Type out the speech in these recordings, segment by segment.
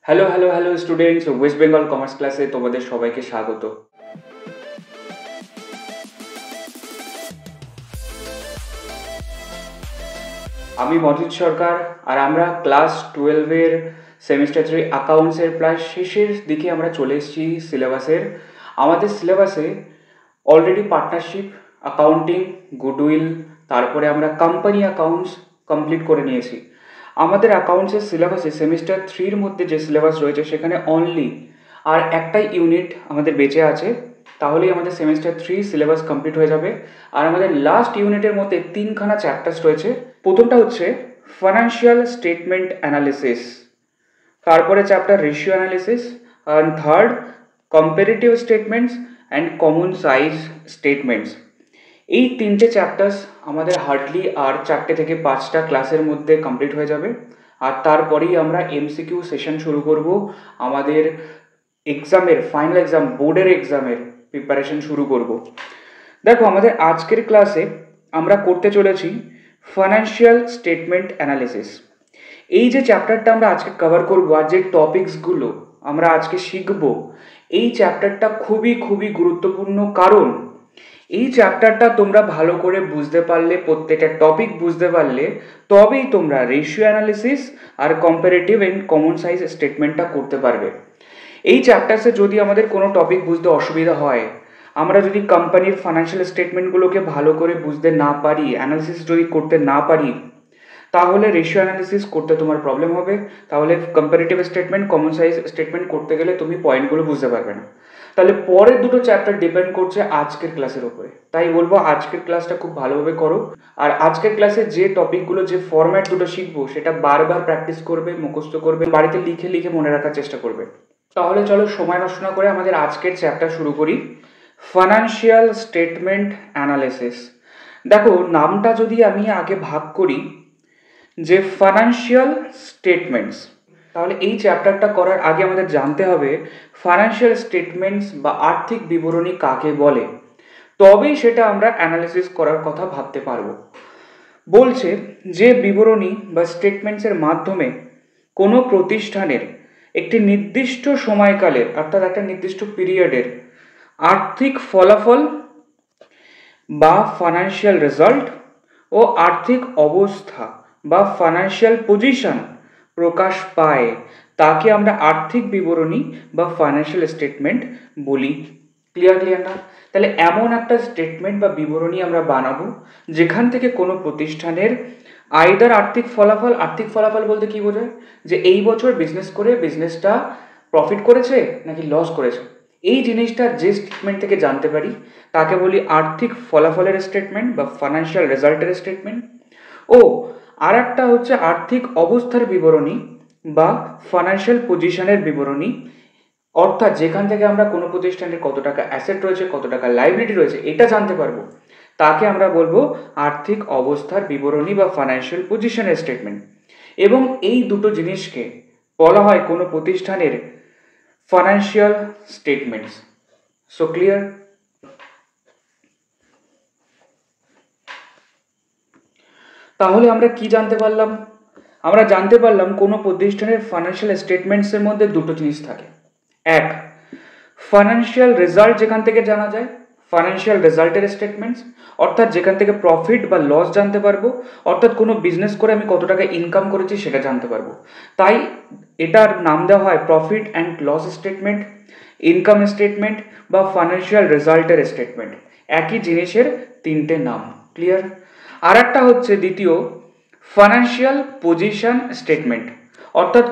Hello hello hello students, West Bengal commerce ক্লাসে তোমাদের সবাইকে স্বাগত। আমি মজিদ সরকার, আর আমরা ক্লাস 12-এর সেমিস্টার 3 অ্যাকাউন্টসের প্রায় শেষের দিকে আমরা চলে এসেছি সিলেবাসের। আমাদের সিলেবাসে অলরেডি পার্টনারশিপ, অ্যাকাউন্টিং, গুডউইল, তারপরে আমরা কোম্পানি অ্যাকাউন্টস কমপ্লিট করে নিয়েছি। আমাদের অ্যাকাউন্টসের সিলেবাসে সেমিস্টার 3-র মধ্যে যে সিলেবাস রয়েছে সেখানে অনলি আর একটাই ইউনিট আমাদের বেঁচে আছে, তাহলেই আমাদের সেমিস্টার 3 সিলেবাস কমপ্লিট হয়ে যাবে। আর আমাদের লাস্ট ইউনিটের মধ্যে 3খানা চ্যাপ্টার্স রয়েছে। প্রথমটা হচ্ছে ফাইন্যান্সিয়াল স্টেটমেন্ট অ্যানালিসিস, তারপরে চ্যাপ্টার রেশিও অ্যানালিসিস, আর third comparative statements and common size statements. এই তিনটে চ্যাপ্টার্স আমাদের হার্ডলি আর 4টে থেকে 5টা ক্লাসের মধ্যে কমপ্লিট হয়ে যাবে। আর তারপরেই আমরা এমসিকিউ সেশন শুরু করব, আমাদের এক্সামের ফাইনাল এক্সাম, বোর্ডের এক্সামের প্রিপারেশন শুরু করব। দেখো, আমাদের আজকের ক্লাসে আমরা করতে চলেছি ফাইন্যান্সিয়াল স্টেটমেন্ট অ্যানালিসিস। এই যে চ্যাপ্টারটা আমরা আজকে কভার করব আর যে টপিকসগুলো আমরা আজকে শিখব, এই চ্যাপ্টারটা খুবই খুবই গুরুত্বপূর্ণ। কারণ এই চ্যাপ্টারটা তোমরা ভালো করে বুঝতে পারলে, প্রত্যেকটা টপিক বুঝতে পারলে, তবেই তোমরা রেশিও অ্যানালিসিস আর কম্পারেটিভ এন্ড কমন সাইজ স্টেটমেন্টটা করতে পারবে। এই চ্যাপ্টার্সে যদি আমাদের কোনো টপিক বুঝতে অসুবিধা হয়, আমরা যদি কোম্পানির ফাইন্যান্সিয়াল স্টেটমেন্টগুলোকে ভালো করে বুঝতে না পারি, অ্যানালিসিস যদি করতে না পারি, তাহলে রেশিও অ্যানালিসিস করতে তোমার প্রবলেম হবে। তাহলে comparative statement, common size statement করতে গেলে তুমি পয়েন্টগুলো বুঝতে পারবে না। তাহলে পরের দুটো চ্যাপ্টার ডিপেন্ড করছে আজকের ক্লাসের উপরে। তাই বলবো আজকের ক্লাসটা খুব ভালোভাবে করো। আর আজকের ক্লাসে যে টপিকগুলো, যে ফরম্যাট দুটো শিখবো, সেটা বারবার প্র্যাকটিস করবে, মুখস্থ করবে, বাড়িতে লিখে লিখে মনে রাখার চেষ্টা করবে। তাহলে চলো সময় নষ্ট না করে আমাদের আজকের চ্যাপ্টার শুরু করি, ফাইন্যান্সিয়াল স্টেটমেন্ট অ্যানালিসিস। দেখো, নামটা যদি আমি আগে ভাগ করি যে ফাইন্যান্সিয়াল স্টেটমেন্টস, তাহলে এই চ্যাপ্টারটা করার আগে আমাদের জানতে হবে ফাইন্যান্সিয়াল স্টেটমেন্টস বা আর্থিক বিবরণী কাকে বলে, তবেই সেটা আমরা অ্যানালিসিস করার কথা ভাবতে পারবো। বলছে যে বিবরণী বা স্টেটমেন্টসের মাধ্যমে কোনো প্রতিষ্ঠানের একটি নির্দিষ্ট সময়কালের, অর্থাৎ একটা নির্দিষ্ট পিরিয়ডের আর্থিক ফলাফল বা ফাইন্যান্সিয়াল রেজাল্ট ও আর্থিক অবস্থা বা ফাইন্যান্সিয়াল পজিশন প্রকাশ পায়, তাকে আমরা আর্থিক বিবরণী বা ফাইন্যান্সিয়াল স্টেটমেন্ট বলি। ক্লিয়ার না? তাহলে এমন একটা স্টেটমেন্ট বা বিবরণী আমরা বানাবো যেখান থেকে কোনো প্রতিষ্ঠানের আইদার আর্থিক ফলাফল বলতে কি বোঝায়, যে এই বছর বিজনেস করে বিজনেসটা প্রফিট করেছে নাকি লস করেছে, এই জিনিসটা যে স্টেটমেন্ট থেকে জানতে পারি তাকে বলি আর্থিক ফলাফলের স্টেটমেন্ট বা ফাইন্যান্সিয়াল রেজাল্টের স্টেটমেন্ট। ও আর একটা হচ্ছে আর্থিক অবস্থার বিবরণী বা ফাইন্যান্সিয়াল পজিশনের বিবরণী, অর্থাৎ যেখান থেকে আমরা কোনো প্রতিষ্ঠানের কত টাকা অ্যাসেট রয়েছে, কত টাকা লাইবিলিটি রয়েছে, এটা জানতে পারবো, তাকে আমরা বলবো আর্থিক অবস্থার বিবরণী বা ফাইন্যান্সিয়াল পজিশনের স্টেটমেন্ট। এবং এই দুটো জিনিসকে বলা হয় কোনো প্রতিষ্ঠানের ফাইন্যান্সিয়াল স্টেটমেন্টস। So clear? তাহলে আমরা কি জানতে পারলাম? আমরা জানতে পারলাম কোনো প্রতিষ্ঠানের ফাইন্যান্সিয়াল স্টেটমেন্টসের মধ্যে দুটো জিনিস থাকে। এক, ফাইন্যান্সিয়াল রেজাল্ট যেখান থেকে জানা যায়, ফাইন্যান্সিয়াল রেজাল্টের স্টেটমেন্টস, অর্থাৎ যেখান থেকে প্রফিট বা লস জানতে পারবো, অর্থাৎ কোনো বিজনেস করে আমি কত টাকা ইনকাম করেছি সেটা জানতে পারবো। তাই এটার নাম দেওয়া হয় profit and loss statement, income statement বা ফাইন্যান্সিয়াল রেজাল্টের স্টেটমেন্ট। একই জিনিসের তিনটে নাম। ক্লিয়ার? আর একটা হচ্ছে দ্বিতীয়, ফাইন্যান্সিয়াল পজিশন স্টেটমেন্ট, অর্থাৎ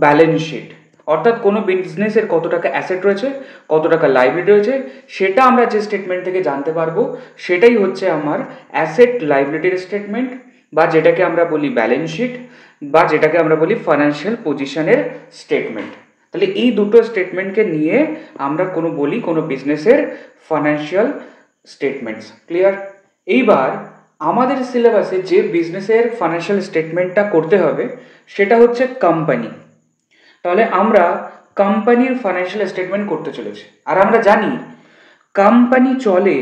ব্যালেন্স শিট, অর্থাৎ কোনো বিজনেসের কত টাকা অ্যাসেট রয়েছে, কত টাকা লাইবিলিটি রয়েছে, সেটা আমরা যে স্টেটমেন্ট থেকে জানতে পারবো সেটাই হচ্ছে আমার অ্যাসেট লাইবিলিটির স্টেটমেন্ট, বা যেটাকে আমরা বলি ব্যালেন্স শিট, বা যেটাকে আমরা বলি ফাইন্যান্সিয়াল পজিশনের স্টেটমেন্ট। তাহলে এই দুটো স্টেটমেন্টকে নিয়ে আমরা বলি কোনো বিজনেসের ফাইন্যান্সিয়াল স্টেটমেন্টস। ক্লিয়ার? এইবার আমাদের সিলেবাসে যে বিজনেসের ফাইন্যান্সিয়াল স্টেটমেন্টটা করতে হবে সেটা হচ্ছে কোম্পানি। তাহলে আমরা কোম্পানির ফাইন্যান্সিয়াল স্টেটমেন্ট করতে চলেছি। আর আমরা জানি কোম্পানি চলে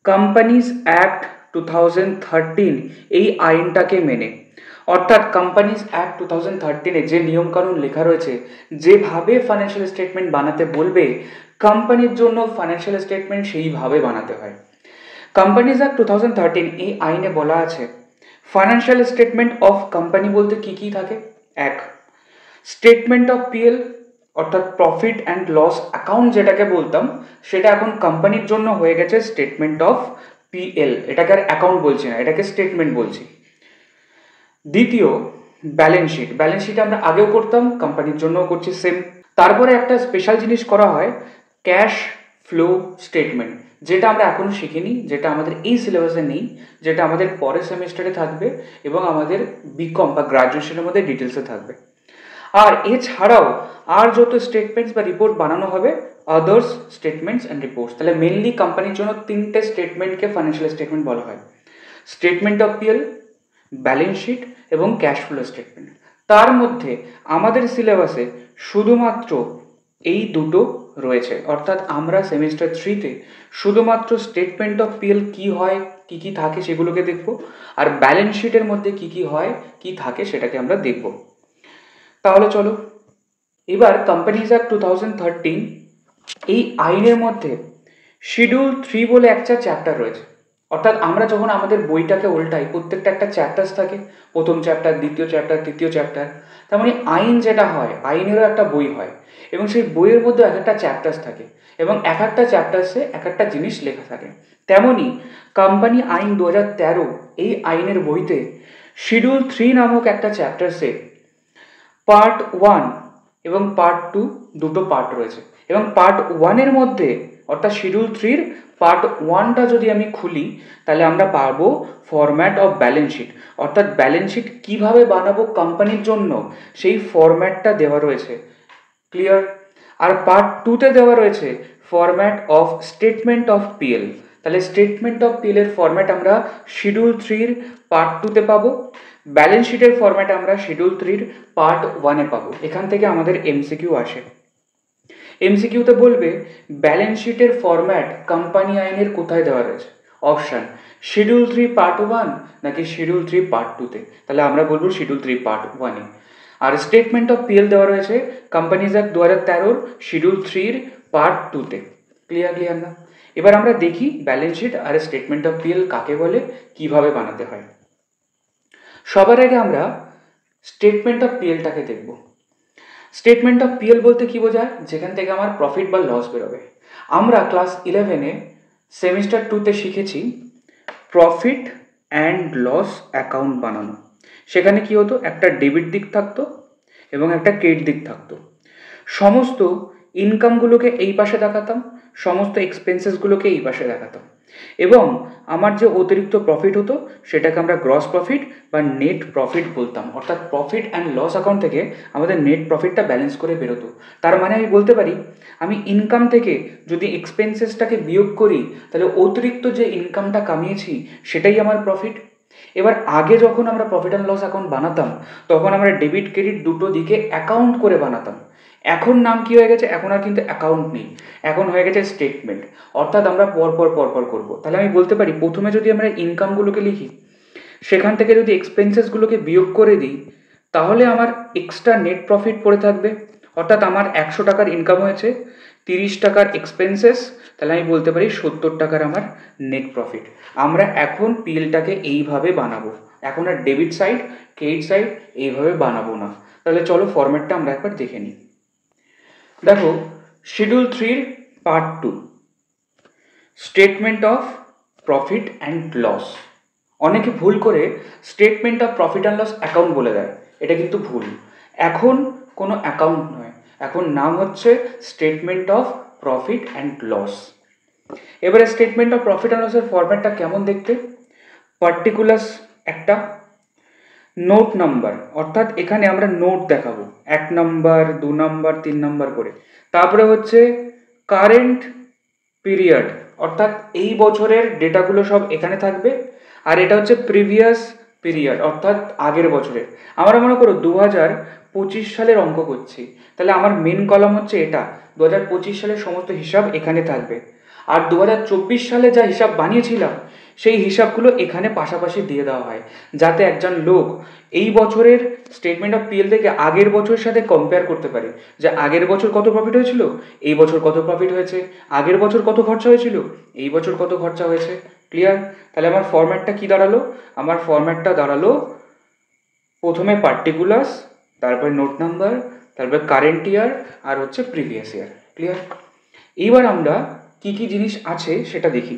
কোম্পানিজ অ্যাক্ট 2013 এই আইনটাকে মেনে, অর্থাৎ কোম্পানিজ অ্যাক্ট 2013-এ যে নিয়মকানুন লেখা রয়েছে, যেভাবে ফাইন্যান্সিয়াল স্টেটমেন্ট বানাতে বলবে কোম্পানির জন্য ফাইন্যান্সিয়াল স্টেটমেন্ট সেইভাবে বানাতে হয়। কোম্পানিজ অ্যাক্ট 2013 এই আইনে বলা আছে ফাইন্যান্সিয়াল স্টেটমেন্ট অফ কোম্পানি বলতে কি কি থাকে। এক, স্টেটমেন্ট অফ পিএল অর্থাৎ প্রফিট অ্যান্ড লস অ্যাকাউন্ট যেটাকে বলতাম, সেটা এখন কোম্পানির জন্য হয়ে গেছে স্টেটমেন্ট অফ পিএল। এটাকে আর অ্যাকাউন্ট বলছি না, এটাকে স্টেটমেন্ট বলছি। দ্বিতীয়, ব্যালেন্স শিট। ব্যালেন্স শিট আমরা আগেও করতাম, কোম্পানির জন্যও করছি সেম। তারপরে একটা স্পেশাল জিনিস করা হয়, ক্যাশ ফ্লো স্টেটমেন্ট, যেটা আমরা এখনো শিখিনি, যেটা আমাদের এই সিলেবাসে নেই, যেটা আমাদের পরের সেমিস্টারে থাকবে এবং আমাদের বিকম বা গ্রাজুয়েশনের মধ্যে ডিটেলসে থাকবে। আর এছাড়াও আর যত স্টেটমেন্টস বা রিপোর্ট বানানো হবে, আদার্স স্টেটমেন্টস অ্যান্ড রিপোর্টস। তাহলে মেনলি কোম্পানির জন্য তিনটে স্টেটমেন্টকে ফাইন্যান্সিয়াল স্টেটমেন্ট বলা হয়, statement of PL, balance sheet এবং ক্যাশ ফ্লো স্টেটমেন্ট। তার মধ্যে আমাদের সিলেবাসে শুধুমাত্র এই দুটো রয়েছে, অর্থাৎ আমরা সেমিস্টার 3-তে শুধুমাত্র স্টেটমেন্ট অফ পিএল কী হয়, কী কী থাকে সেগুলোকে দেখব, আর ব্যালেন্স শিটের মধ্যে কী কী হয়, কী থাকে সেটাকে আমরা দেখব। তাহলে চলো, এবার কোম্পানিজ অ্যাক্ট 2013 এই আইনের মধ্যে শিডিউল 3 বলে একটা চ্যাপ্টার রয়েছে। অর্থাৎ আমরা যখন আমাদের বইটাকে উল্টাই, প্রত্যেকটা একটা চ্যাপ্টার্স থাকে, প্রথম চ্যাপ্টার, দ্বিতীয় চ্যাপ্টার, তৃতীয় চ্যাপ্টার। তার মানে আইন যেটা হয়, আইনেরও একটা বই হয় এবং সেই বইয়ের মধ্যে এক একটা চ্যাপ্টার্স থাকে এবং এক একটা চ্যাপ্টার্সে এক একটা জিনিস লেখা থাকে। তেমনই কোম্পানি আইন 2013 এই আইনের বইতে শিডিউল 3 নামক একটা চ্যাপ্টার্সে পার্ট 1 এবং পার্ট 2 দুটো পার্ট রয়েছে এবং পার্ট 1-এর মধ্যে অর্থাৎ শিডিউল 3-র পার্ট 1টা যদি আমি খুলি, তাহলে আমরা পাবো ফরম্যাট অফ ব্যালেন্স শিট, অর্থাৎ ব্যালেন্স শিট কীভাবে বানাবো কোম্পানির জন্য সেই ফরম্যাটটা দেওয়া রয়েছে। ক্লিয়ার? আর পার্ট 2-তে দেওয়া রয়েছে format of statement of PL. তাহলে স্টেটমেন্ট অফ পিএল এর ফরম্যাট আমরা শিডিউল 3-র পার্ট 2-তে পাবো, ব্যালেন্স শিটের ফরম্যাট আমরা শিডিউল 3-র পার্ট 1-এ পাবো। এখান থেকে আমাদের এমসিকিউ আসে। এমসিকিউতে বলবে ব্যালেন্স শিটের ফরম্যাট কোম্পানি আইনের কোথায় দেওয়া রয়েছে, অপশান শিডিউল 3 পার্ট 1 নাকি শিডিউল 3 পার্ট 2-তে। তাহলে আমরা বলবো শিডিউল 3 পার্ট 1-এ। আর স্টেটমেন্ট অফ পিএল দেওয়া রয়েছে কোম্পানিজ অ্যাক্ট 2013-র শিডিউল 3-র পার্ট 2-তে। ক্লিয়ার না? এবার আমরা দেখি ব্যালেন্স শিট আর স্টেটমেন্ট অফ পিএল কাকে বলে, কিভাবে বানাতে হয়। সবার আগে আমরা স্টেটমেন্ট অফ পিএলটাকে দেখব। স্টেটমেন্ট অফ পিএল বলতে কি বোঝায়, যেখান থেকে আমার প্রফিট বা লস বেরোবে। আমরা ক্লাস 11-এ সেমিস্টার 2-তে শিখেছি প্রফিট অ্যান্ড লস অ্যাকাউন্ট বানানো। সেখানে কি হতো, একটা ডেবিট দিক থাকতো এবং একটা ক্রেডিট দিক থাকতো। সমস্ত ইনকামগুলোকে এই পাশে দেখাতাম, সমস্ত এক্সপেন্সেসগুলোকে এই পাশে দেখাতাম এবং আমার যে অতিরিক্ত প্রফিট হতো সেটাকে আমরা গ্রস প্রফিট বা নেট প্রফিট বলতাম। অর্থাৎ প্রফিট অ্যান্ড লস অ্যাকাউন্ট থেকে আমাদের নেট প্রফিটটা ব্যালেন্স করে বেরোতো। তার মানে আমি বলতে পারি, আমি ইনকাম থেকে যদি এক্সপেন্সেসটাকে বিয়োগ করি, তাহলে অতিরিক্ত যে ইনকামটা কামিয়েছি সেটাই আমার প্রফিট। এবার আগে যখন আমরা প্রফিট অ্যান্ড লস অ্যাকাউন্ট বানাতাম, তখন আমরা ডেবিট ক্রেডিট দুটো দিকে অ্যাকাউন্ট করে বানাতাম। এখন নাম কি হয়ে গেছে, এখন আর কিন্তু অ্যাকাউন্ট নেই, এখন হয়ে গেছে স্টেটমেন্ট। অর্থাৎ আমরা পরপর করবো। তাহলে আমি বলতে পারি, প্রথমে যদি আমরা ইনকামগুলোকে লিখি, সেখান থেকে যদি এক্সপেন্সেসগুলোকে বিয়োগ করে দিই, তাহলে আমার এক্সট্রা নেট প্রফিট পড়ে থাকবে। অর্থাৎ আমার 100 টাকার ইনকাম হয়েছে, 30 টাকার এক্সপেন্সেস, তাহলে আমি বলতে পারি 70 টাকার আমার নেট প্রফিট। আমরা এখন পিএলটাকে এইভাবে বানাবো, এখন আর ডেবিট সাইড ক্রেডিট সাইড এইভাবে বানাবো না। তাহলে চলো ফরম্যাটটা আমরা একবার দেখে নিই। দেখো, শিডিউল 3-র part 2 statement of profit and loss. অনেকে ভুল করে statement of profit and loss account বলে দেয়, এটা কিন্তু ভুল। এখন কোনো অ্যাকাউন্ট নয়, এখন নাম হচ্ছে statement of profit and loss. এবারে স্টেটমেন্ট অফ প্রফিট অ্যান্ড লসের ফরম্যাটটা কেমন দেখতে, পার্টিকুলার্স একটা, নোট নাম্বার, অর্থাৎ এখানে আমরা নোট দেখাবো 1 নম্বর 2 নম্বর 3 নম্বর করে। তারপরে হচ্ছে কারেন্ট পিরিয়ড, অর্থাৎ এই বছরের ডেটাগুলো সব এখানে থাকবে। আর এটা হচ্ছে প্রিভিয়াস পিরিয়ড, অর্থাৎ আগের বছরের। আমরা মনে করো 2025 সালের অঙ্ক করছি, তাহলে আমার মেন কলাম হচ্ছে এটা, 2025 সালের সমস্ত হিসাব এখানে থাকবে। আর 2024 সালে যা হিসাব বানিয়েছিলাম সেই হিসাবগুলো এখানে পাশাপাশি দিয়ে দেওয়া হয়, যাতে একজন লোক এই বছরের স্টেটমেন্ট অফ পিএল থেকে আগের বছরের সাথে কম্পেয়ার করতে পারে, যে আগের বছর কত প্রফিট হয়েছিল, এই বছর কত প্রফিট হয়েছে, আগের বছর কত খরচা হয়েছিল, এই বছর কত খরচা হয়েছে। ক্লিয়ার? তাহলে আমার ফরম্যাটটা কি দাঁড়ালো? আমার ফরম্যাটটা দাঁড়ালো প্রথমে পার্টিকুলার্স, তারপরে নোট নাম্বার, তারপরে কারেন্ট ইয়ার, আর হচ্ছে প্রিভিয়াস ইয়ার। ক্লিয়ার? এইবার আমরা কি কি জিনিস আছে সেটা দেখি।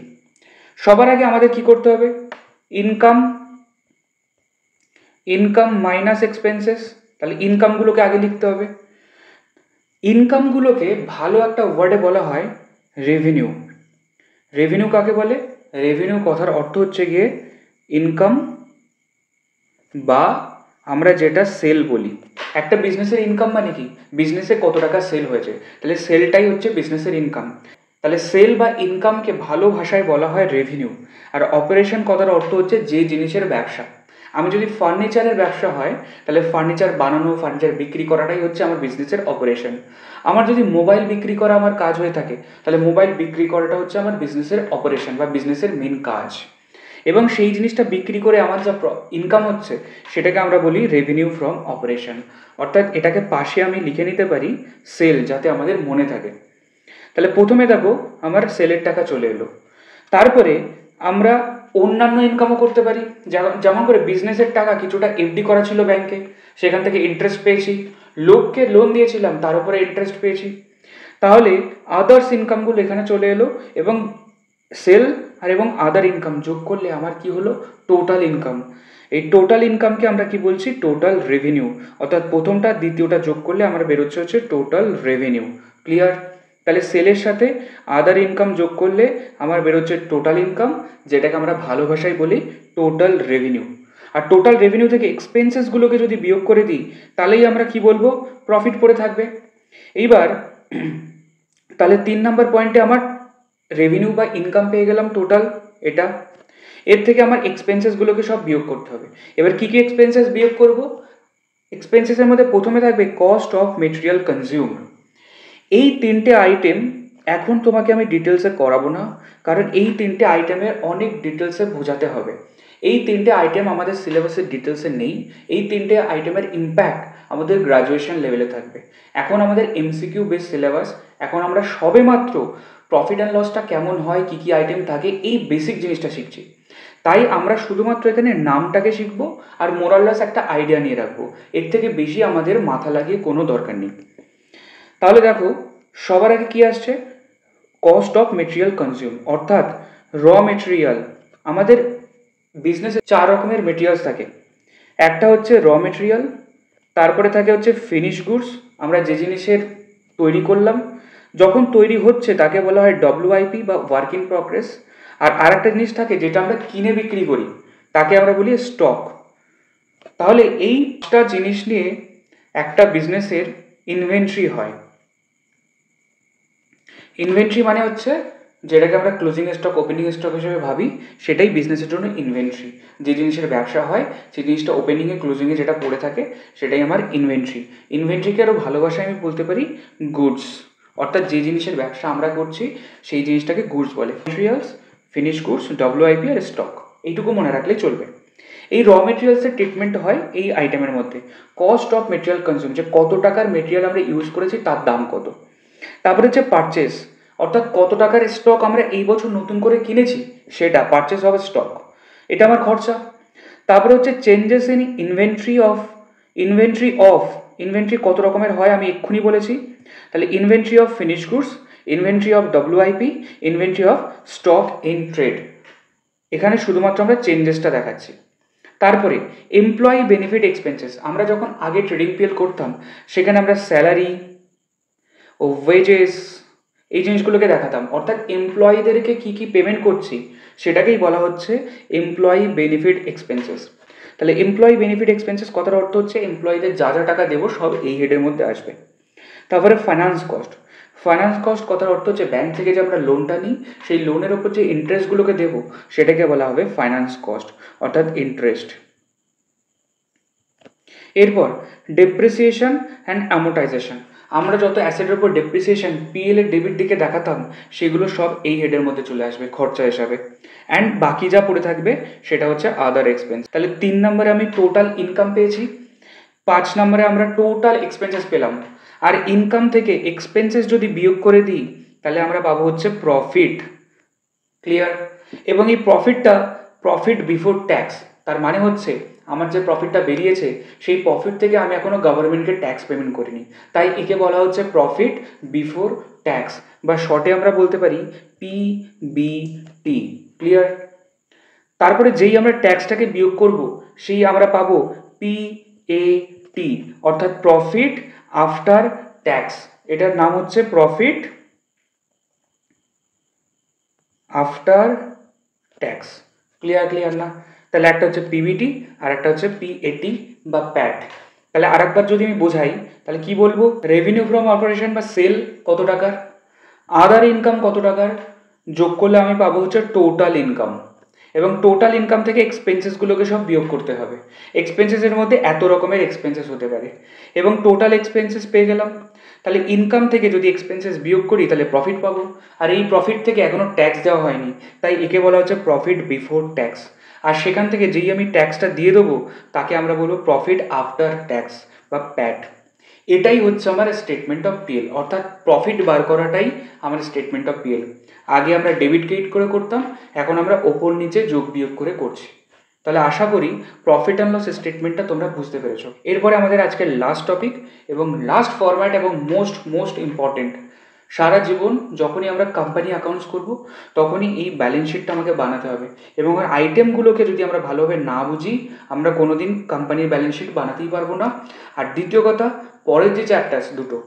সবার আগে আমাদের কি করতে হবে? Income minus expenses. তাহলে ইনকামগুলোকে আগে লিখতে হবে। ইনকামগুলোকে ভালো একটা ওয়ার্ডে বলা হয় রেভিনিউ। রেভিনিউ কাকে বলে? রেভিনিউ কথার অর্থ হচ্ছে গিয়ে ইনকাম, বা আমরা যেটা সেল বলি। একটা বিজনেসের ইনকাম মানে কি? বিজনেসে কত টাকা সেল হয়েছে, তাহলে সেলটাই হচ্ছে বিজনেসের ইনকাম। তাহলে সেল বা ইনকামকে ভালো ভাষায় বলা হয় রেভিনিউ। আর অপারেশন কথার অর্থ হচ্ছে যে জিনিসের ব্যবসা। আমি যদি ফার্নিচারের ব্যবসা হয়, তাহলে ফার্নিচার বানানো, ফার্নিচার বিক্রি করাটাই হচ্ছে আমার বিজনেসের অপারেশন। আমার যদি মোবাইল বিক্রি করা আমার কাজ হয়ে থাকে, তাহলে মোবাইল বিক্রি করাটা হচ্ছে আমার বিজনেসের অপারেশন বা বিজনেসের মেন কাজ। এবং সেই জিনিসটা বিক্রি করে আমার যা ইনকাম হচ্ছে সেটাকে আমরা বলি রেভিনিউ ফ্রম অপারেশন। অর্থাৎ এটাকে পাশে আমি লিখে নিতে পারি সেল, যাতে আমাদের মনে থাকে। তাহলে প্রথমে দেখো আমার সেলের টাকা চলে এলো। তারপরে আমরা অন্যান্য ইনকামও করতে পারি, যেমন করে বিজনেসের টাকা কিছুটা এফডি করা ছিল ব্যাংকে, সেখান থেকে ইন্টারেস্ট পেয়েছি। লোককে লোন দিয়েছিলাম, তার উপরে ইন্টারেস্ট পেয়েছি। তাহলে আদার্স ইনকামগুলো এখানে চলে এলো, এবং সেল আর এবং আদার ইনকাম যোগ করলে আমার কি হলো? Total income. এই টোটাল ইনকামকে আমরা কি বলছি? Total revenue. অর্থাৎ প্রথমটা দ্বিতীয়টা যোগ করলে আমার বেরোচ্ছে হচ্ছে টোটাল রেভিনিউ। ক্লিয়ার? তাহলে সেলের সাথে আদার ইনকাম যোগ করলে আমার বেরোচ্ছে টোটাল ইনকাম, যেটাকে আমরা ভালো ভাষায় বলি টোটাল রেভিনিউ। আর টোটাল রেভিনিউ থেকে এক্সপেন্সেসগুলোকে যদি বিয়োগ করে দিই, তাহলেই আমরা কি বলবো? প্রফিট পড়ে থাকবে। এইবার তাহলে 3 নম্বর পয়েন্টে আমার রেভিনিউ বা ইনকাম পেয়ে গেলাম টোটাল, এটা। এর থেকে আমার এক্সপেন্সেসগুলোকে সব বিয়োগ করতে হবে। এবার কী কী এক্সপেন্সেস বিয়োগ করব? এক্সপেন্সেসের মধ্যে প্রথমে থাকবে কস্ট অফ মেটেরিয়াল কনজিউম। এই তিনটে আইটেম এখন তোমাকে আমি ডিটেলসে করাবো না, কারণ এই তিনটে আইটেমের অনেক ডিটেলসে বোঝাতে হবে। এই তিনটে আইটেম আমাদের সিলেবাসের ডিটেলসে নেই। এই তিনটে আইটেমের ইম্প্যাক্ট আমাদের গ্রাজুয়েশন লেভেলে থাকবে। এখন আমাদের এমসিকিউ বেস সিলেবাস। এখন আমরা সবেমাত্র প্রফিট অ্যান্ড লসটা কেমন হয়, কী কী আইটেম থাকে, এই বেসিক জিনিসটা শিখছি। তাই আমরা শুধুমাত্র এখানে নামটাকে শিখবো আর মোরাললেস একটা আইডিয়া নিয়ে রাখবো। এর থেকে বেশি আমাদের মাথা লাগিয়ে কোনো দরকার নেই। তাহলে দেখো, সবার আগে কি আসছে? কস্ট অফ মেটেরিয়াল কনজিউম, অর্থাৎ র মেটেরিয়াল। আমাদের বিজনেসে 4 রকমের মেটেরিয়ালস থাকে। একটা হচ্ছে র মেটেরিয়াল, তারপরে থাকে হচ্ছে ফিনিশ গুডস, আমরা যে জিনিসের তৈরি করলাম, যখন তৈরি হচ্ছে তাকে বলা হয় ডব্লিউআইপি বা ওয়ার্ক ইন প্রগ্রেস। আর আরেকটা জিনিস থাকে যেটা আমরা কিনে বিক্রি করি, তাকে আমরা বলি স্টক। তাহলে এইটা জিনিস নিয়ে একটা বিজনেসের ইনভেন্টরি হয়। ইনভেন্টরি মানে হচ্ছে যেটাকে আমরা ক্লোজিং স্টক, ওপেনিং স্টক হিসেবে ভাবি, সেটাই বিজনেসের জন্য ইনভেন্টরি। যে জিনিসের ব্যবসা হয় সেই জিনিসটা ওপেনিংয়ে ক্লোজিংয়ে যেটা পড়ে থাকে সেটাই আমার ইনভেন্টরি। ইনভেন্টরিকে আরও ভালোবাসায় আমি বলতে পারি গুডস। অর্থাৎ যে জিনিসের ব্যবসা আমরা করছি সেই জিনিসটাকে গুডস বলে। মেটেরিয়ালস, ফিনিশ গুডস, ডব্লিউআইপি আর স্টক, এইটুকু মনে রাখলেই চলবে। এই র মেটেরিয়ালসের ট্রিটমেন্ট হয় এই আইটেমের মধ্যে। কস্ট অফ মেটেরিয়াল কনজিউম, যে কত টাকার মেটেরিয়াল আমরা ইউজ করেছি তার দাম কত। তারপরে হচ্ছে পারচেস, অর্থাৎ কত টাকার স্টক আমরা এই বছর নতুন করে কিনেছি, সেটা পারচেস অফ স্টক, এটা আমার খরচা। তারপরে হচ্ছে চেঞ্জেস ইন ইনভেন্টরি কত রকমের হয় আমি এক্ষুনি বলেছি। তাহলে inventory of finish goods, inventory of WIP, inventory of stock in trade. এখানে শুধুমাত্র আমরা চেঞ্জেসটা দেখাচ্ছি। তারপরে এমপ্লয়ি বেনিফিট এক্সপেন্সেস, আমরা যখন আগে ট্রেডিং পিএল করতাম সেখানে আমরা স্যালারি ও ওয়েজেস এই জিনিসগুলোকে দেখাতাম। অর্থাৎ এমপ্লয়ীদেরকে কী কী পেমেন্ট করছি সেটাকেই বলা হচ্ছে এমপ্লয়ি বেনিফিট এক্সপেন্সেস। তাহলে এমপ্লয়ি বেনিফিট এক্সপেন্সেস কথার অর্থ হচ্ছে এমপ্লয়ীদের যা যা টাকা দেবো সব এই হেডের মধ্যে আসবে। তারপরে ফাইন্যান্স কস্ট। ফাইন্যান্স কস্ট কথার অর্থ হচ্ছে ব্যাংক থেকে যে আমরা লোনটা নিই সেই লোনের ওপর যে ইন্টারেস্টগুলোকে দেবো সেটাকে বলা হবে ফাইন্যান্স কস্ট, অর্থাৎ ইন্টারেস্ট। এরপর ডেপ্রিসিয়েশন অ্যান্ড অ্যামোটাইজেশন, আমরা যত অ্যাসেটের উপর ডেপ্রিসিয়েশন পিএল এর ডেবিট দিকে দেখাতাম সেগুলো সব এই হেডের মধ্যে চলে আসবে খরচা হিসাবে। অ্যান্ড বাকি যা পড়ে থাকবে সেটা হচ্ছে আদার এক্সপেন্স। তাহলে 3 নম্বরে আমি টোটাল ইনকাম পেয়েছি, 5 নম্বরে আমরা টোটাল এক্সপেন্সেস পেলাম, আর ইনকাম থেকে এক্সপেন্সেস যদি বিয়োগ করে দিই তাহলে আমরা পাবো হচ্ছে প্রফিট। ক্লিয়ার? এবং এই প্রফিটটা প্রফিট বিফোর ট্যাক্স, তার মানে হচ্ছে আমার যে প্রফিটটা বেরিয়েছে সেই প্রফিট থেকে আমি এখনো গভর্নমেন্টকে ট্যাক্স পেমেন্ট করিনি, তাই একে বলা হচ্ছে প্রফিট বিফোর ট্যাক্স, বা শর্টে আমরা বলতে পারি পিবিটি। ক্লিয়ার? তারপরে যেই আমরা ট্যাক্সটাকে বিয়োগ করব সেই আমরা পাবো পিএটি, অর্থাৎ প্রফিট আফটার ট্যাক্স। এটার নাম হচ্ছে প্রফিট আফটার ট্যাক্স। ক্লিয়ার না? তাহলে একটা হচ্ছে পিবিটি আর একটা হচ্ছে পিএটি বা প্যাট। তাহলে আরেকবার যদি আমি বোঝাই তাহলে কি বলবো, রেভিনিউ ফ্রম অপারেশন বা সেল কত টাকার, আদার ইনকাম কত টাকার, যোগ করলে আমি পাবো হচ্ছে টোটাল ইনকাম, এবং টোটাল ইনকাম থেকে এক্সপেন্সেসগুলোকে সব বিয়োগ করতে হবে। এক্সপেন্সেসের মধ্যে এত রকমের এক্সপেন্সেস হতে পারে, এবং টোটাল এক্সপেন্সেস পেয়ে গেলাম। তাহলে ইনকাম থেকে যদি এক্সপেন্সেস বিয়োগ করি তাহলে প্রফিট পাবো, আর এই প্রফিট থেকে এখনও ট্যাক্স দেওয়া হয়নি, তাই একে বলা হচ্ছে প্রফিট বিফোর ট্যাক্স। আর সেখান থেকে যেই আমি ট্যাক্সটা দিয়ে দেবো তাকে আমরা বলবো প্রফিট আফটার ট্যাক্স বা প্যাট। এটাই হচ্ছে আমার স্টেটমেন্ট অফ পিএল, অর্থাৎ প্রফিট বার করাটাই আমার স্টেটমেন্ট অফ পিএল। আগে আমরা ডেবিট ক্রেডিট করে করতাম, এখন আমরা ওপর নিচে যোগ বিয়োগ করে করছি। তাহলে আশা করি প্রফিট অ্যান্ড লস স্টেটমেন্টটা তোমরা বুঝতে পেরেছো। এরপরে আমাদের আজকের লাস্ট টপিক এবং লাস্ট ফরম্যাট এবং মোস্ট ইম্পর্টেন্ট। সারা জীবন যখনই আমরা কোম্পানি অ্যাকাউন্টস করব তখনই এই ব্যালেন্স শিটটা আমাকে বানাতে হবে, এবং আর আইটেমগুলোকে যদি আমরা ভালোভাবে না বুঝি আমরা কোনোদিন কোম্পানির ব্যালেন্স শিট বানাতেই পারবো না। আর দ্বিতীয় কথা, পরের যে চ্যাপ্টার্স দুটো,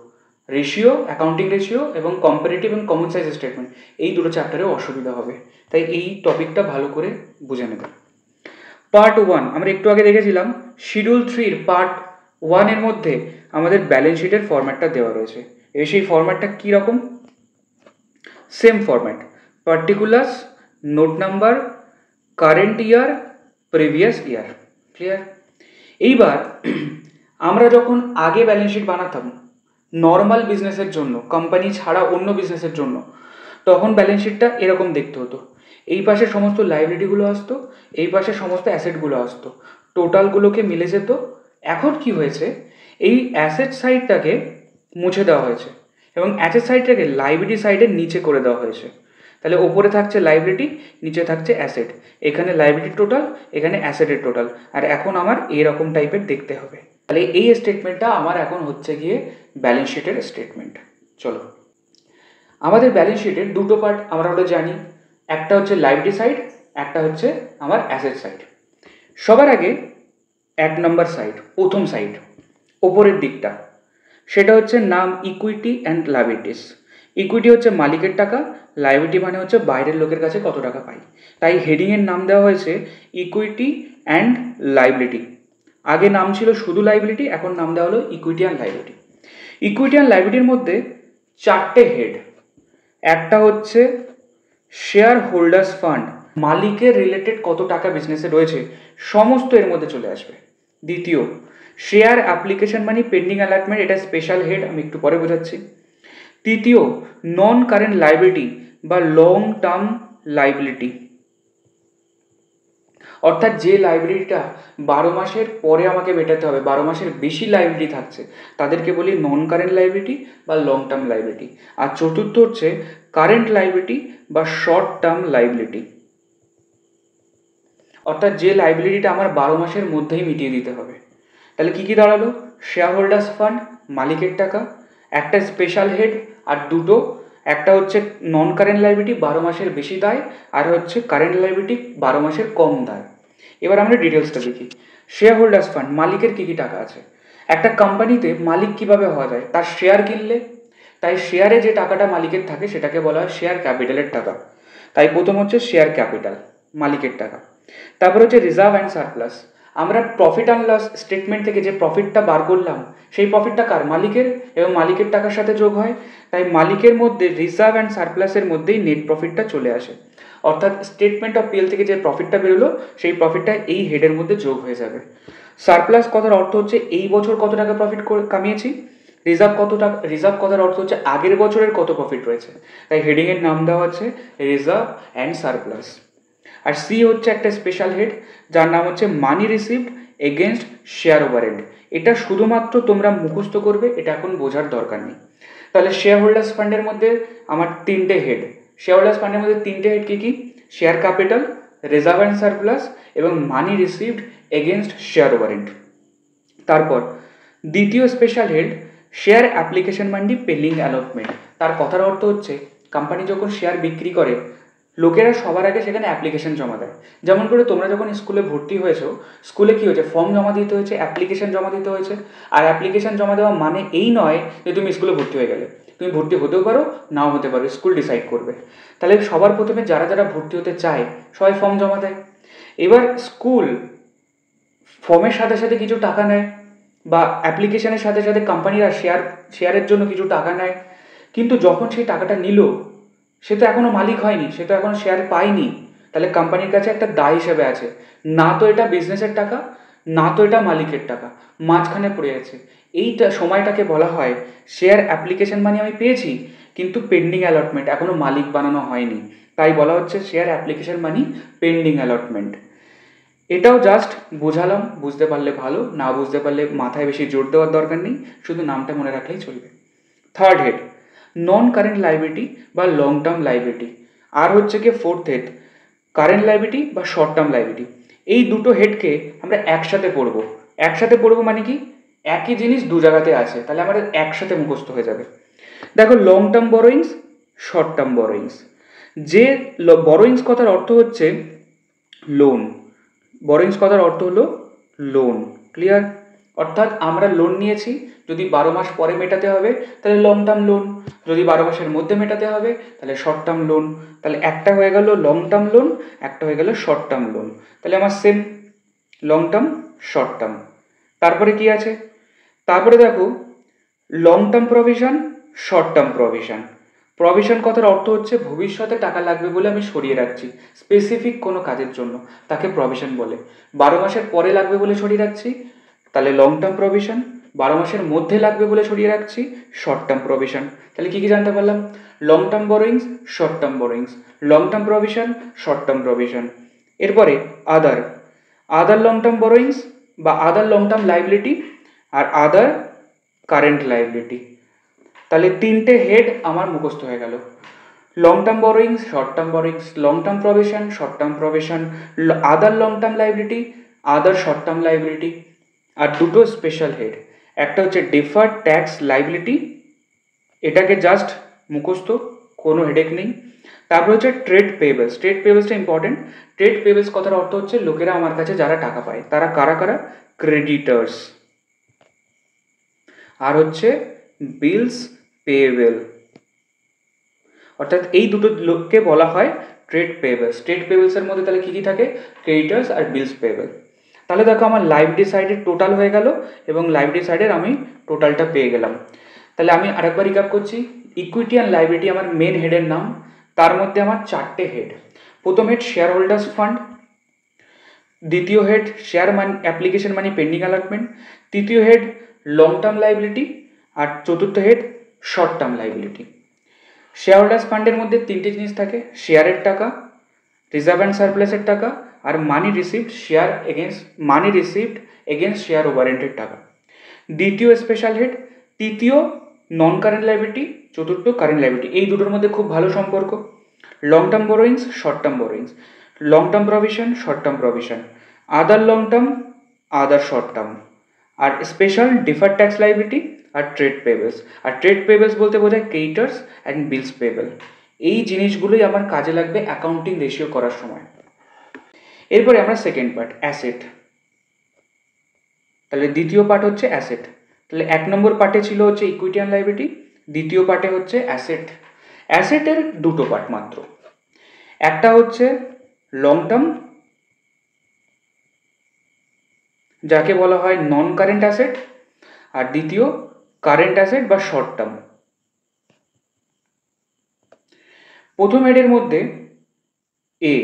রেশিও, অ্যাকাউন্টিং রেশিও এবং কম্পারেটিভ এবং কমন সাইজ স্টেটমেন্ট, এই দুটো চ্যাপ্টারেও অসুবিধা হবে, তাই এই টপিকটা ভালো করে বুঝে নেবে। পার্ট 1 আমরা একটু আগে দেখেছিলাম, শিডিউল 3-র পার্ট 1-এর মধ্যে আমাদের ব্যালেন্স শিটের ফরম্যাটটা দেওয়া রয়েছে। এই সেই ফরম্যাটটা কীরকম? Same format, particulars, note number, current year, previous year. Clear? এইবার আমরা যখন আগে ব্যালেন্স শিট বানাতাম নর্মাল বিজনেসের জন্য, কোম্পানি ছাড়া অন্য বিজনেসের জন্য, তখন ব্যালেন্স শিটটা এরকম দেখতে হতো। এই পাশে সমস্ত লাইবিলিটিগুলো আসতো, এই পাশে সমস্ত অ্যাসেটগুলো আসতো, টোটালগুলোকে মিলে যেত। এখন কি হয়েছে, এই অ্যাসেট সাইডটাকে মুছে দেওয়া হয়েছে এবং অ্যাসেট সাইডটাকে লাইবিলিটি সাইডের নিচে করে দেওয়া হয়েছে। তাহলে ওপরে থাকছে লাইবিলিটি, নিচে থাকছে অ্যাসেট, এখানে লাইবিলিটির টোটাল, এখানে অ্যাসেটের টোটাল, আর এখন আমার এরকম টাইপের দেখতে হবে। তাহলে এই স্টেটমেন্টটা আমার এখন হচ্ছে গিয়ে ব্যালেন্স শিটের স্টেটমেন্ট। চলো, আমাদের ব্যালেন্স শিটের দুটো পার্ট আমরা ওটা জানি, একটা হচ্ছে লাইবিলিটি সাইড, একটা হচ্ছে আমার অ্যাসেট সাইড। সবার আগে 1 নম্বর সাইড, প্রথম সাইড, ওপরের দিকটা, সেটা হচ্ছে নাম ইকুইটি অ্যান্ড লাইবিলিটিস। ইকুইটি হচ্ছে মালিকের টাকা, লাইবিলিটি মানে হচ্ছে বাইরের লোকের কাছে কত টাকা পাই, তাই হেডিংয়ের নাম দেওয়া হয়েছে ইকুইটি অ্যান্ড লাইবিলিটি। আগে নাম ছিল শুধু লাইবিলিটি, এখন নাম দেওয়া হলো equity and liability. Equity and লাইবিলিটির মধ্যে 4টে হেড। একটা হচ্ছে শেয়ার হোল্ডার্স ফান্ড, মালিকের রিলেটেড কত টাকা বিজনেসে রয়েছে সমস্ত এর মধ্যে চলে আসবে। দ্বিতীয়, share application money pending allotment, এটা স্পেশাল হেড, আমি একটু পরে বোঝাচ্ছি। তৃতীয়, নন কারেন্ট লাইবিলিটি বা লং টার্ম লাইবিলিটি, অর্থাৎ যে লাইবিলিটিটা 12 মাসের পরে আমাকে মেটাতে হবে, 12 মাসের বেশি লাইবিলিটি থাকছে তাদেরকে বলি নন কারেন্ট লাইবিলিটি বা লং টার্ম লাইবিলিটি। আর চতুর্থ হচ্ছে কারেন্ট লাইবিলিটি বা শর্ট টার্ম লাইবিলিটি, অর্থাৎ যে লাইবিলিটিটা আমার 12 মাসের মধ্যেই মিটিয়ে দিতে হবে। তাহলে কী কী দাঁড়ালো? শেয়ার হোল্ডার্স ফান্ড, মালিকের টাকা, একটা স্পেশাল হেড, আর দুটো, একটা হচ্ছে নন কারেন্ট লাইবিলিটি 12 মাসের বেশি দায়, আর হচ্ছে কারেন্ট লাইবিলিটি 12 মাসের কম দায়। এবার আমরা ডিটেলসটা দেখি। শেয়ার হোল্ডার্স ফান্ড, মালিকের কী কী টাকা আছে। একটা কোম্পানিতে মালিক কিভাবে হওয়া যায়? তার শেয়ার কিনলে, তাই শেয়ারে যে টাকাটা মালিকের থাকে সেটাকে বলা হয় শেয়ার ক্যাপিটালের টাকা। তাই প্রথম হচ্ছে শেয়ার ক্যাপিটাল, মালিকের টাকা। তারপর হচ্ছে রিজার্ভ অ্যান্ড সারপ্লাস, আমরা প্রফিট অ্যান্ড লস স্টেটমেন্ট থেকে যে প্রফিটটা বার করলাম সেই প্রফিটটা কার? মালিকের, এবং মালিকের টাকার সাথে যোগ হয়, তাই মালিকের মধ্যে রিজার্ভ অ্যান্ড সারপ্লাসের মধ্যেই নেট প্রফিটটা চলে আসে। অর্থাৎ স্টেটমেন্ট অফ পিএল থেকে যে প্রফিটটা বেরোলো সেই প্রফিটটা এই হেডের মধ্যে যোগ হয়ে যাবে। সারপ্লাস কথার অর্থ হচ্ছে এই বছর কত টাকা প্রফিট কামিয়েছি। রিজার্ভ কথার অর্থ হচ্ছে আগের বছরের কত প্রফিট রয়েছে। তাই হেডিংয়ের নাম দেওয়া আছে রিজার্ভ অ্যান্ড সারপ্লাস। আর সি হচ্ছে একটা স্পেশাল হেড যার নাম হচ্ছে money received against share overhead. এটা শুধুমাত্র তোমরা মুখস্থ করবে, এটা এখন বোঝার দরকার নেই। তাহলে শেয়ার হোল্ডার্স ফান্ডের মধ্যে আমার তিনটে হেড। শেয়ার হোল্ডার্স ফান্ডের মধ্যে তিনটে হেড কী কী? Share capital, reserve and surplus এবং money received against share overhead. তারপর দ্বিতীয় special head share application money pending allotment. তার কথার অর্থ হচ্ছে কোম্পানি যখন শেয়ার বিক্রি করে লোকেরা সবার আগে সেখানে অ্যাপ্লিকেশন জমা দেয়। যেমন করে তোমরা যখন স্কুলে ভর্তি হয়েছো, স্কুলে কী হয়েছে, ফর্ম জমা দিতে হয়েছে, অ্যাপ্লিকেশন জমা দিতে হয়েছে। আর অ্যাপ্লিকেশন জমা দেওয়া মানে এই নয় যে তুমি স্কুলে ভর্তি হয়ে গেলে। তুমি ভর্তি হতেও পারো, নাও হতে পারো, স্কুল ডিসাইড করবে। তাহলে সবার প্রথমে যারা যারা ভর্তি হতে চায় সবাই ফর্ম জমা দেয়। এবার স্কুল ফর্মের সাথে সাথে কিছু টাকা নেয়, বা অ্যাপ্লিকেশনের সাথে সাথে কোম্পানিরা শেয়ারের জন্য কিছু টাকা নেয়। কিন্তু যখন সেই টাকাটা নিল, সে তো এখনও মালিক হয়নি, সে তো এখনও শেয়ার পায়নি। তাহলে কোম্পানির কাছে একটা দায় হিসেবে আছে, না তো এটা বিজনেসের টাকা, না তো এটা মালিকের টাকা, মাঝখানে পড়ে আছে। এইটা সময়টাকে বলা হয় শেয়ার অ্যাপ্লিকেশন মানি আমি পেয়েছি, কিন্তু পেন্ডিং অ্যালটমেন্ট, এখনও মালিক বানানো হয়নি, তাই বলা হচ্ছে share application money pending allotment. এটাও জাস্ট বোঝালাম, বুঝতে পারলে ভালো, না বুঝতে পারলে মাথায় বেশি জোর দেওয়ার দরকার নেই, শুধু নামটা মনে রাখলেই চলবে। থার্ড হেড নন কারেন্ট লাইবিলিটি বা লং টার্ম লাইবিলিটি। আর হচ্ছে কি ফোর্থ হেড কারেন্ট লাইবিলিটি বা শর্ট টার্ম লাইবিলিটি। এই দুটো হেডকে আমরা একসাথে পড়বো। একসাথে পড়বো মানে কি, একই জিনিস দু জায়গাতে আছে, তাহলে আমাদের একসাথে মুখস্থ হয়ে যাবে। দেখো, long term borrowings, short term borrowings. যে বরোয়িংস কথার অর্থ হচ্ছে লোন। বরোয়িংস কথার অর্থ হলো লোন। ক্লিয়ার? অর্থাৎ আমরা লোন নিয়েছি, যদি 12 মাস পরে মেটাতে হবে তাহলে লং টার্ম লোন, যদি 12 মাসের মধ্যে মেটাতে হবে তাহলে শর্ট টার্ম লোন। তাহলে একটা হয়ে গেল লং টার্ম লোন, একটা হয়ে গেল শর্ট টার্ম লোন। তাহলে আমার same long term, short term. তারপরে কি আছে? তারপরে দেখো long term provision, short term provision. Provision কথার অর্থ হচ্ছে ভবিষ্যতে টাকা লাগবে বলে আমি সরিয়ে রাখছি, স্পেসিফিক কোনো কাজের জন্য, তাকে প্রভিশন বলে। 12 মাসের পরে লাগবে বলে সরিয়ে রাখছি, তাহলে লং টার্ম প্রভিশন। 12 মাসের মধ্যে লাগবে বলে সরিয়ে রাখছি, শর্ট টার্ম প্রভিশন। তাহলে কী কী জানতে পারলাম? Long term borrowings, short term borrowings, long term provision, short term provision. এরপরে other, other long term borrowings বা আদার লং টার্ম লাইবিলিটি আর আদার কারেন্ট লাইবিলিটি। তাহলে তিনটে হেড আমার মুখস্থ হয়ে গেল। Long term borrowings, short term borrowings, long term provision, short term provision, other long term liability, other short term liability. আর দুটো স্পেশাল হেড, একটা হচ্ছে ডিফার্ড ট্যাক্স লাইবিলিটি, এটাকে জাস্ট মুখস্থ, কোনো হেডেক নেই। তারপর হচ্ছে ট্রেড পেয়েবলস। ট্রেড পেয়েবলসটা ইম্পর্টেন্ট। ট্রেড পেয়েবলস কথার অর্থ হচ্ছে লোকেরা আমার কাছে যারা টাকা পায় তারা কারা কারা? ক্রেডিটার্স। আর হচ্ছে বিলস পেয়েবল। অর্থাৎ এই দুটো লোককে বলা হয় ট্রেড পেয়েবলস। ট্রেড পেয়েবলসের মধ্যে তাহলে কী কী থাকে? ক্রেডিটার্স আর বিলস পেয়েবল। তাহলে দেখো আমার লাইবিলিটি সাইডের টোটাল হয়ে গেল এবং লাইবিলিটি সাইডের আমি টোটালটা পেয়ে গেলাম। তাহলে আমি আরেকবার রিক্যাপ করছি। ইকুইটি অ্যান্ড লাইবিলিটি আমার মেন হেডের নাম, তার মধ্যে আমার চারটে হেড। প্রথম হেড শেয়ার হোল্ডার্স ফান্ড, দ্বিতীয় হেড শেয়ার মানি অ্যাপ্লিকেশন মানি পেন্ডিং অ্যালটমেন্ট, তৃতীয় হেড লং টার্ম লাইবিলিটি, আর চতুর্থ head short term liability. Share holders ফান্ডের মধ্যে তিনটে জিনিস থাকে, শেয়ারের টাকা, রিজার্ভ অ্যান্ড সারপ্লাসের টাকা, আর মানি রিসিভড শেয়ার ওভারেন্টের টাকা। দ্বিতীয় স্পেশাল হেড, তৃতীয় নন কারেন্ট লাইবিলিটি, চতুর্থ কারেন্ট লাইবিলিটি। এই দুটোর মধ্যে খুব ভালো সম্পর্ক। Long term borrowings, short term borrowings, long term provision, short term provision, other long term, other short term, আর স্পেশাল ডিফার্ড ট্যাক্স লাইবিলিটি আর ট্রেড পেয়েবলস। আর ট্রেড পেয়েবলস বলতে বোঝায় ক্রেডিটার্স অ্যান্ড বিলস পেয়েবল। এই জিনিসগুলোই আমার কাজে লাগবে অ্যাকাউন্টিং রেশিও করার সময়। এরপরে আমরা সেকেন্ড পার্ট, অ্যাসেট। তাহলে দ্বিতীয় পার্ট হচ্ছে অ্যাসেট। তাহলে 1 নম্বর পার্টে ছিল হচ্ছে ইকুইটি অ্যান্ড লাইবিলিটি, দ্বিতীয় পার্টে হচ্ছে অ্যাসেট। অ্যাসেটের দুটো পার্ট মাত্র, একটা হচ্ছে লং টার্ম, যাকে বলা হয় নন কারেন্ট অ্যাসেট, আর দ্বিতীয় কারেন্ট অ্যাসেট বা শর্ট টার্ম। প্রথম হেডের মধ্যে এ,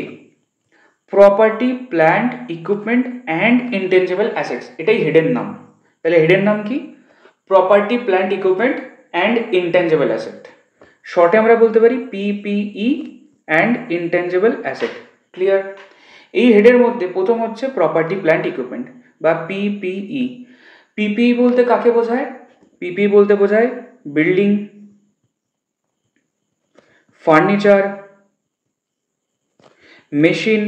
property, plant, equipment and intangible assets, এটাই হেডের নাম। তাহলে হেডের নাম কি? Property, plant, equipment and intangible asset. শর্টে আমরা বলতে পারি PPE and intangible asset. Clear? এই হেডের মধ্যে প্রথম হচ্ছে প্রপার্টি, প্ল্যান্ট, ইকুইপমেন্ট বা পিপিই। পিপিই বলতে কাকে বোঝায়? পিপিই বলতে বোঝায় বিল্ডিং, ফার্নিচার, মেশিন,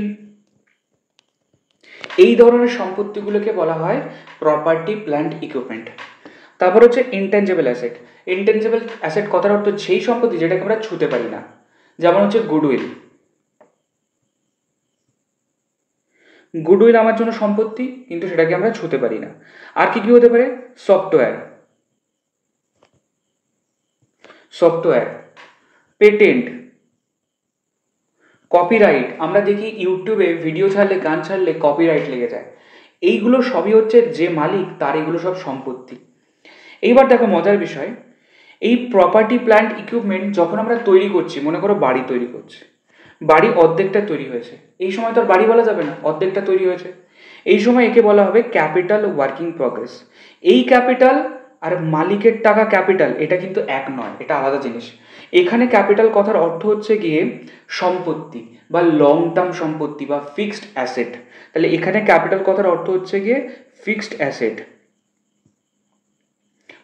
এই ধরনের সম্পত্তিগুলোকে বলা হয় প্রপার্টি, প্ল্যান্ট, ইকুইপমেন্ট। তারপর হচ্ছে ইনটেনজিবল অ্যাসেট। ইনটেনজিবল অ্যাসেট কথার অর্থ সেই সম্পত্তি যেটাকে আমরা ছুঁতে পারি না, যেমন হচ্ছে গুডউইল। গুডউইল আমার জন্য সম্পত্তি, কিন্তু সেটাকে আমরা ছুঁতে পারি না। আর কি কি হতে পারে? Software, patent, copyright. আমরা দেখি ইউটিউবে ভিডিও ছাড়লে, গান ছাড়লে কপিরাইট লেগে যায়। এইগুলো সবই হচ্ছে যে মালিক তার এগুলো সব সম্পত্তি। এইবার দেখো মজার বিষয়, এই প্রপার্টি, প্ল্যান্ট, ইকুইপমেন্ট যখন আমরা তৈরি করছি, মনে করো বাড়ি তৈরি করছি, বাড়ি অর্ধেকটা তৈরি হয়েছে, এই সময় তো আর বাড়ি বলা যাবে না, অর্ধেকটা তৈরি হয়েছে, এই সময় একে বলা হবে ক্যাপিটাল ওয়ার্কিং প্রগ্রেস। এই ক্যাপিটাল আর মালিকের টাকা ক্যাপিটাল এটা কিন্তু এক নয়, এটা আলাদা জিনিস। এখানে ক্যাপিটাল কথার অর্থ হচ্ছে গিয়ে সম্পত্তি বা লং টার্ম সম্পত্তি বা ফিক্সড অ্যাসেট। তাহলে এখানে ক্যাপিটাল কথার অর্থ হচ্ছে গিয়ে ফিক্সড অ্যাসেট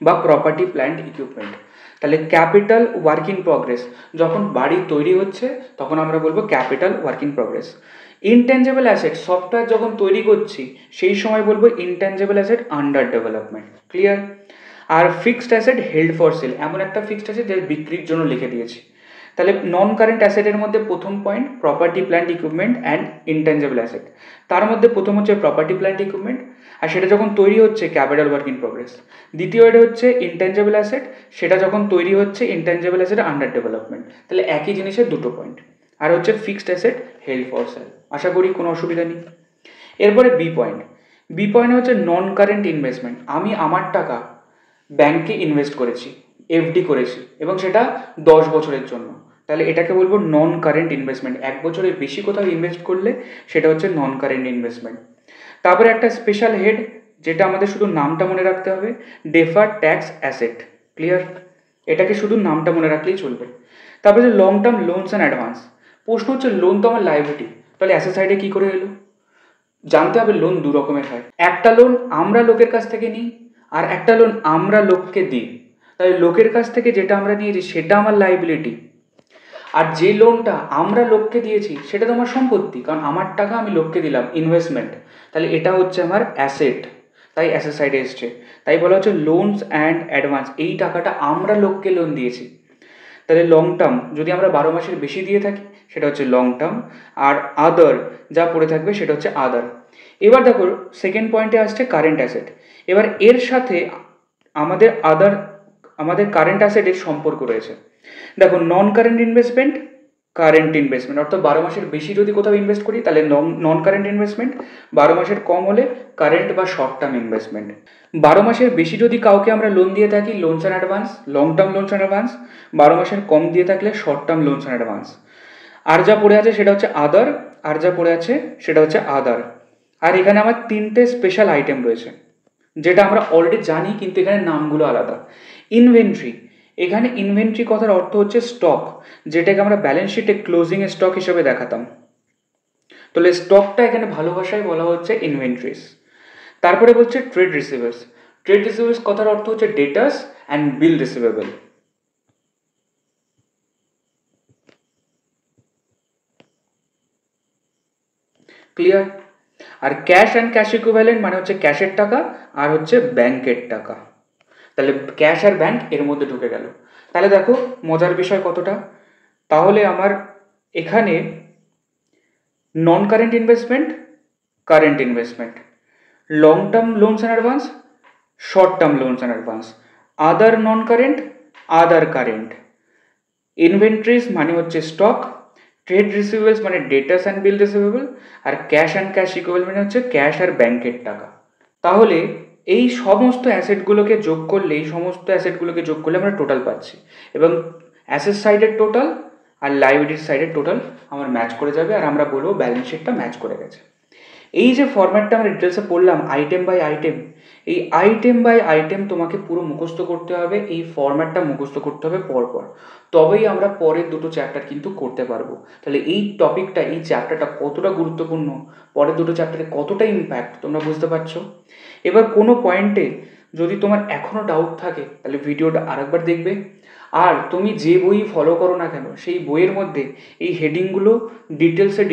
বা প্রপার্টি, প্ল্যান্ট, ইকুইপমেন্ট। তাহলে ক্যাপিটাল ওয়ার্ক ইন প্রগ্রেস, যখন বাড়ি তৈরি হচ্ছে তখন আমরা বলবো capital work in progress. Intangible asset, software যখন তৈরি করছি সেই সময় বলবো intangible asset under development. Clear? আর fixed asset held for sale, এমন একটা ফিক্সড অ্যাসেট যেটা বিক্রির জন্য লিখে দিয়েছি। তাহলে নন কারেন্ট অ্যাসেটের মধ্যে প্রথম point property, plant, equipment and intangible asset. তার মধ্যে প্রথম হচ্ছে প্রপার্টি, প্ল্যান্ট, ইকুইপমেন্ট, আর সেটা যখন তৈরি হচ্ছে ক্যাপিটাল ওয়ার্ক ইন প্রগ্রেস। দ্বিতীয় এটা হচ্ছে ইনটেনজিবল অ্যাসেট, সেটা যখন তৈরি হচ্ছে ইনটেনজিবল অ্যাসেট আন্ডার ডেভেলপমেন্ট। তাহলে একই জিনিসের দুটো পয়েন্ট। আর হচ্ছে fixed asset held for sale. আশা করি কোনো অসুবিধা নেই। এরপরে বি পয়েন্ট। বি পয়েন্ট হচ্ছে নন কারেন্ট ইনভেস্টমেন্ট। আমি আমার টাকা ব্যাংকে ইনভেস্ট করেছি, এফডি করেছি, এবং সেটা 10 বছরের জন্য। তাহলে এটাকে বলবো নন কারেন্ট ইনভেস্টমেন্ট। 1 বছরের বেশি কোথাও ইনভেস্ট করলে সেটা হচ্ছে নন কারেন্ট ইনভেস্টমেন্ট। তারপরে একটা স্পেশাল হেড, যেটা আমাদের শুধু নামটা মনে রাখতে হবে, ডেফার্ড ট্যাক্স অ্যাসেট। ক্লিয়ার? এটাকে শুধু নামটা মনে রাখলেই চলবে। তারপরে যে long term loans and advance. প্রশ্ন হচ্ছে লোন তো আমার লাইবিলিটি, তাহলে অ্যাসেট সাইডে কী করে এলো? জানতে হবে লোন দু রকমের হয়। একটা লোন আমরা লোকের কাছ থেকে নিই, আর একটা লোন আমরা লোককে দিই। তাই লোকের কাছ থেকে যেটা আমরা নিয়েছি সেটা আমার লাইবিলিটি, আর যে লোনটা আমরা লোককে দিয়েছি সেটা তো আমার সম্পত্তি, কারণ আমার টাকা আমি লোককে দিলাম, ইনভেস্টমেন্ট। তাহলে এটা হচ্ছে আমার অ্যাসেট, তাই অ্যাসেট সাইডে এসছে। তাই বলা হচ্ছে লোনস অ্যান্ড অ্যাডভান্স, এই টাকাটা আমরা লোককে লোন দিয়েছি। তাহলে লং টার্ম যদি আমরা 12 মাসের বেশি দিয়ে থাকি সেটা হচ্ছে লং টার্ম, আর আদার যা পড়ে থাকবে সেটা হচ্ছে আদার। এবার দেখো সেকেন্ড পয়েন্টে আসছে কারেন্ট অ্যাসেট। এবার এর সাথে আমাদের কারেন্ট অ্যাসেটের সম্পর্ক রয়েছে। দেখো নন কারেন্ট ইনভেস্টমেন্ট, কারেন্ট ইনভেস্টমেন্ট, অর্থাৎ 12 মাসের বেশি যদি কোথাও ইনভেস্ট করি তাহলে নন কারেন্ট ইনভেস্টমেন্ট, 12 মাসের কম হলে কারেন্ট বা শর্ট টার্ম ইনভেস্টমেন্ট। 12 মাসের বেশি যদি কাউকে আমরা লোন দিয়ে থাকি loans and advance, long term loans and advance. 12 মাসের কম দিয়ে থাকলে short term loans and advance. আর যা পড়ে আছে সেটা হচ্ছে আদার, আর যা পড়ে আছে সেটা হচ্ছে আদার। আর এখানে আমার 3টে স্পেশাল আইটেম রয়েছে যেটা আমরা অলরেডি জানি, কিন্তু এখানে নামগুলো আলাদা। ইনভেন্টরি, এখানে ইনভেন্টরি কথার অর্থ হচ্ছে স্টক, যেটাকে আমরা ব্যালেন্স শিটে ক্লোজিংয়ে স্টক হিসেবে দেখাতাম। তাহলে স্টকটা এখানে ভালো ভাষায় বলা হচ্ছে ইনভেন্টরিজ। তারপরে বলছে ট্রেড রিসিভেবলস। ট্রেড রিসিভেবলস কথার অর্থ হচ্ছে debtors and bill receivable. Clear? আর ক্যাশ অ্যান্ড ক্যাশ ইকুইভ্যালেন্ট মানে হচ্ছে ক্যাশের টাকা আর হচ্ছে ব্যাংকের টাকা। তাহলে ক্যাশ আর ব্যাংক এর মধ্যে ঢুকে গেল। তাহলে দেখো মজার বিষয় কতটা। তাহলে আমার এখানে non current investment, current investment, long term loans and advance, short term loans and advance, other non current, other current, inventories মানে হচ্ছে স্টক, ট্রেড রিসিভেবলস মানে ডেটাস অ্যান্ড বিল রিসিভেবল, আর ক্যাশ অ্যান্ড ক্যাশ ইকুইভ্যালেন্ট মানে হচ্ছে cash আর ব্যাংকের টাকা। তাহলে এই সমস্ত অ্যাসেটগুলোকে যোগ করলে আমরা টোটাল পাচ্ছি, এবং অ্যাসেট সাইডের টোটাল আর লাইবিলিটির সাইডে টোটাল আমার ম্যাচ করে যাবে, আর আমরা বলবো ব্যালেন্স শিটটা ম্যাচ করে গেছে। এই যে ফরম্যাটটা আমরা ডিটেলসে পড়লাম আইটেম বাই আইটেম, এই আইটেম বাই আইটেম তোমাকে পুরো মুখস্থ করতে হবে, এই ফরম্যাটটা মুখস্থ করতে হবে পরপর, তবেই আমরা পরের দুটো চ্যাপ্টার কিন্তু করতে পারবো। তাহলে এই টপিকটা, এই চ্যাপ্টারটা কতটা গুরুত্বপূর্ণ, পরের দুটো চ্যাপ্টারে কতটা ইম্প্যাক্ট তোমরা বুঝতে পারছো। এবার কোনো পয়েন্টে যদি তোমার এখনও ডাউট থাকে তাহলে ভিডিওটা আরেকবার দেখবে। আর তুমি যে বই ফলো করো না কেন সেই বইয়ের মধ্যে এই হেডিংগুলো ডিটেলসে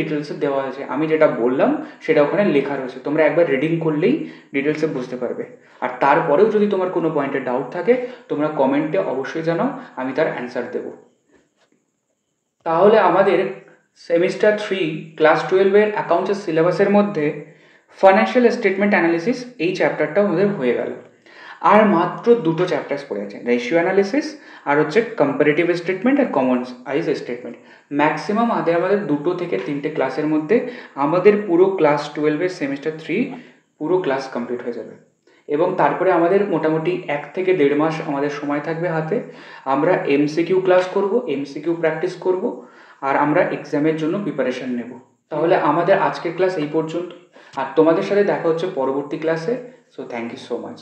দেওয়া আছে, আমি যেটা বললাম সেটা ওখানে লেখা রয়েছে, তোমরা একবার রিডিং করলেই ডিটেলসে বুঝতে পারবে। আর তারপরেও যদি তোমার কোনো পয়েন্টে ডাউট থাকে তোমরা কমেন্টে অবশ্যই জানাও, আমি তার অ্যান্সার দেবো। তাহলে আমাদের সেমিস্টার 3 ক্লাস 12-এর অ্যাকাউন্টসের সিলেবাসের মধ্যে ফাইন্যান্সিয়াল স্টেটমেন্ট অ্যানালিসিস এই চ্যাপ্টারটাও আমাদের হয়ে গেল। আর মাত্র দুটো চ্যাপ্টার্স পড়ে আছে, রেশিও অ্যানালিসিস আর হচ্ছে কম্পারেটিভ স্টেটমেন্ট আর কমন আইজ স্টেটমেন্ট। ম্যাক্সিমাম আমাদের 2 থেকে 3টে ক্লাসের মধ্যে আমাদের পুরো ক্লাস 12-এর সেমিস্টার 3 পুরো ক্লাস কমপ্লিট হয়ে যাবে। এবং তারপরে আমাদের মোটামুটি 1 থেকে 1.5 মাস আমাদের সময় থাকবে হাতে। আমরা এমসিকিউ ক্লাস করব, এমসিকিউ প্র্যাকটিস করব, আর আমরা এক্সামের জন্য প্রিপারেশন নেব। তাহলে আমাদের আজকের ক্লাস এই পর্যন্ত, আর তোমাদের সাথে দেখা হচ্ছে পরবর্তী ক্লাসে। So thank you so much.